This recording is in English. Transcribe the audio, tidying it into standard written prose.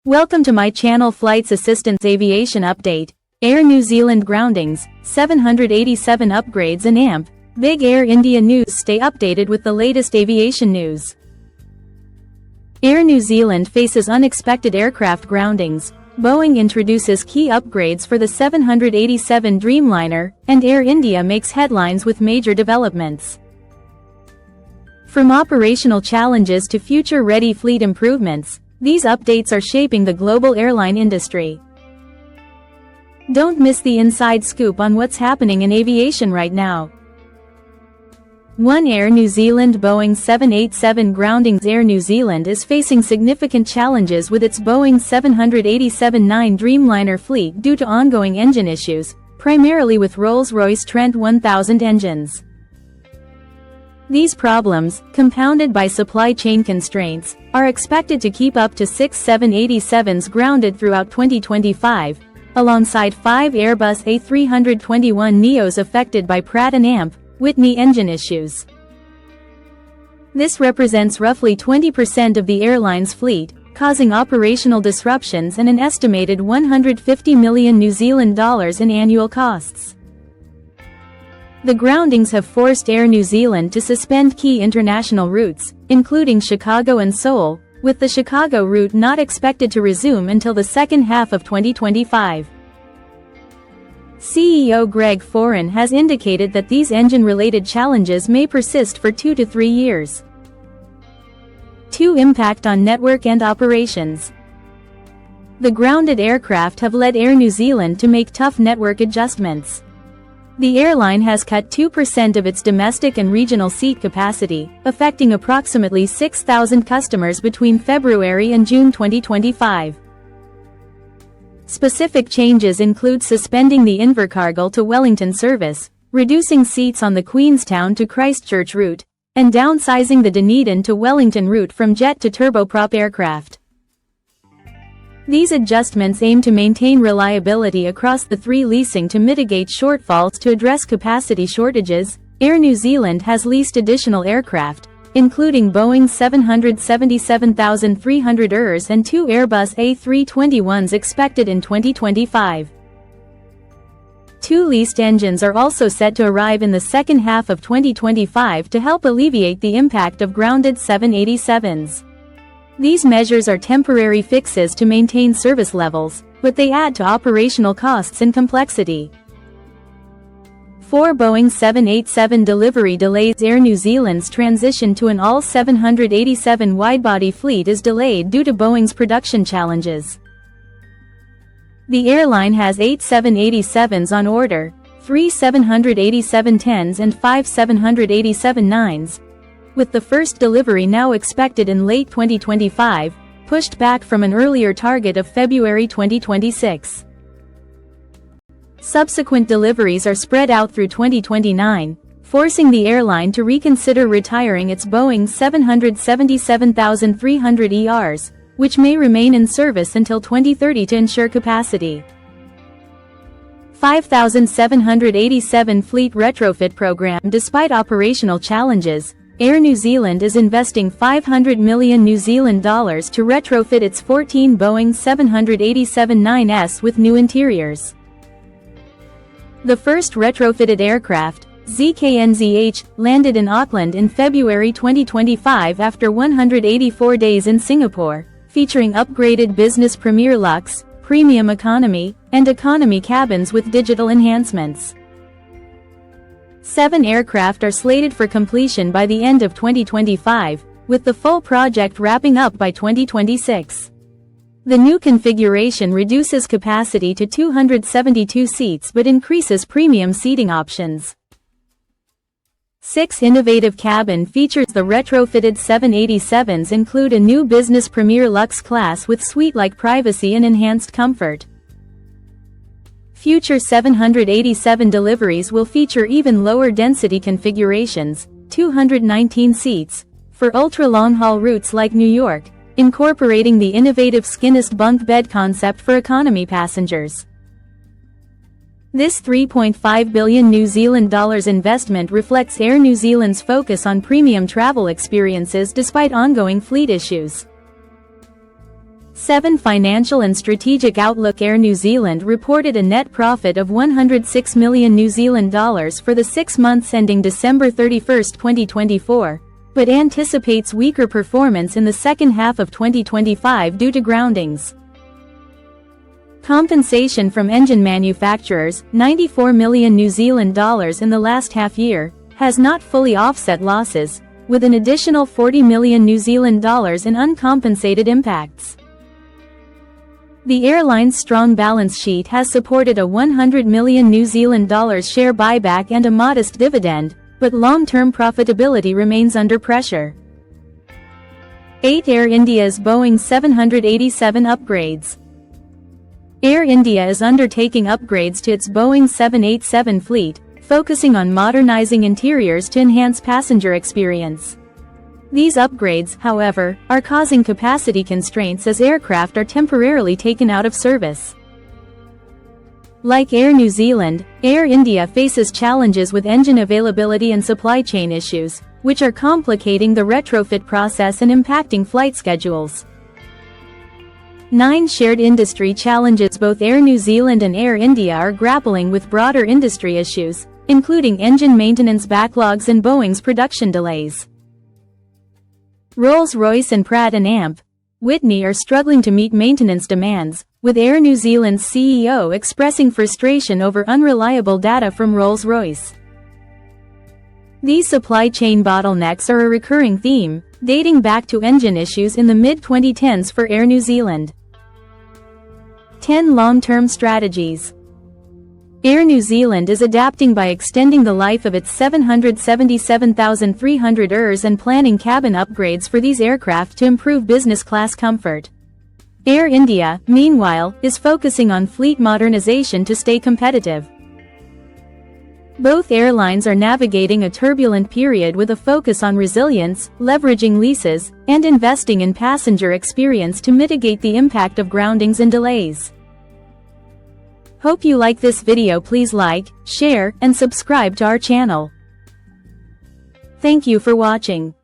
Welcome to my channel. Flights Assistance Aviation Update. Air New Zealand Groundings, 787 upgrades and AMP. Big Air India news. Stay updated with the latest aviation news. Air New Zealand faces unexpected aircraft groundings. Boeing introduces key upgrades for the 787 Dreamliner, and Air India makes headlines with major developments. From operational challenges to future-ready fleet improvements, these updates are shaping the global airline industry. Don't miss the inside scoop on what's happening in aviation right now. 1. Air New Zealand Boeing 787 groundings. Air New Zealand is facing significant challenges with its Boeing 787-9 Dreamliner fleet due to ongoing engine issues, primarily with Rolls-Royce Trent 1000 engines. These problems, compounded by supply chain constraints, are expected to keep up to 6 787s grounded throughout 2025, alongside 5 Airbus A321neos affected by Pratt & Amp Whitney engine issues. This represents roughly 20% of the airline's fleet, causing operational disruptions and an estimated $150 million in annual costs. The groundings have forced Air New Zealand to suspend key international routes, including Chicago and Seoul, with the Chicago route not expected to resume until the second half of 2025. CEO Greg Foran has indicated that these engine-related challenges may persist for 2 to 3 years. 2. Impact on network and operations. The grounded aircraft have led Air New Zealand to make tough network adjustments. The airline has cut 2% of its domestic and regional seat capacity, affecting approximately 6,000 customers between February and June 2025. Specific changes include suspending the Invercargill to Wellington service, reducing seats on the Queenstown to Christchurch route, and downsizing the Dunedin to Wellington route from jet to turboprop aircraft. These adjustments aim to maintain reliability across the three. Leasing to mitigate shortfalls. To address capacity shortages, Air New Zealand has leased additional aircraft, including Boeing 777-300 ERs and 2 Airbus A321s expected in 2025. 2 leased engines are also set to arrive in the second half of 2025 to help alleviate the impact of grounded 787s. These measures are temporary fixes to maintain service levels, but they add to operational costs and complexity. 4. Boeing 787 delivery delays. Air New Zealand's transition to an all-787 widebody fleet is delayed due to Boeing's production challenges. The airline has 8 787s on order, 3 787-10s and 5 787-9s, with the first delivery now expected in late 2025, pushed back from an earlier target of February 2026. Subsequent deliveries are spread out through 2029, forcing the airline to reconsider retiring its Boeing 777-300 ERs, which may remain in service until 2030 to ensure capacity. 5,787 fleet retrofit program. Despite operational challenges, Air New Zealand is investing $500 million to retrofit its 14 Boeing 787-9s with new interiors. The first retrofitted aircraft, ZKNZH, landed in Auckland in February 2025 after 184 days in Singapore, featuring upgraded Business Premier Luxe, Premium Economy, and Economy cabins with digital enhancements. 7 aircraft are slated for completion by the end of 2025, with the full project wrapping up by 2026. The new configuration reduces capacity to 272 seats but increases premium seating options. 6 innovative cabin features. The retrofitted 787s include a new Business Premier Luxe class with suite-like privacy and enhanced comfort. Future 787 deliveries will feature even lower density configurations, 219 seats, for ultra-long-haul routes like New York, incorporating the innovative skinnest bunk bed concept for economy passengers. This $3.5 billion investment reflects Air New Zealand's focus on premium travel experiences despite ongoing fleet issues. 7 Financial and Strategic Outlook. Air New Zealand reported a net profit of $106 million New Zealand dollars for the 6 months ending December 31, 2024, but anticipates weaker performance in the second half of 2025 due to groundings. Compensation from engine manufacturers, $94 million New Zealand dollars in the last half year, has not fully offset losses, with an additional $40 million New Zealand dollars in uncompensated impacts. The airline's strong balance sheet has supported a $100 million New Zealand dollars share buyback and a modest dividend, but long-term profitability remains under pressure. 8 Air India's Boeing 787 upgrades. Air India is undertaking upgrades to its Boeing 787 fleet, focusing on modernizing interiors to enhance passenger experience. These upgrades, however, are causing capacity constraints as aircraft are temporarily taken out of service. Like Air New Zealand, Air India faces challenges with engine availability and supply chain issues, which are complicating the retrofit process and impacting flight schedules. 9 Shared industry challenges. Both Air New Zealand and Air India are grappling with broader industry issues, including engine maintenance backlogs and Boeing's production delays. Rolls-Royce and Pratt & Whitney are struggling to meet maintenance demands, with Air New Zealand's CEO expressing frustration over unreliable data from Rolls-Royce. These supply chain bottlenecks are a recurring theme, dating back to engine issues in the mid-2010s for Air New Zealand. 10 Long-term strategies. Air New Zealand is adapting by extending the life of its 777,300 ERs and planning cabin upgrades for these aircraft to improve business class comfort. Air India, meanwhile, is focusing on fleet modernization to stay competitive. Both airlines are navigating a turbulent period with a focus on resilience, leveraging leases, and investing in passenger experience to mitigate the impact of groundings and delays. Hope you like this video. Please like, share, and subscribe to our channel. Thank you for watching.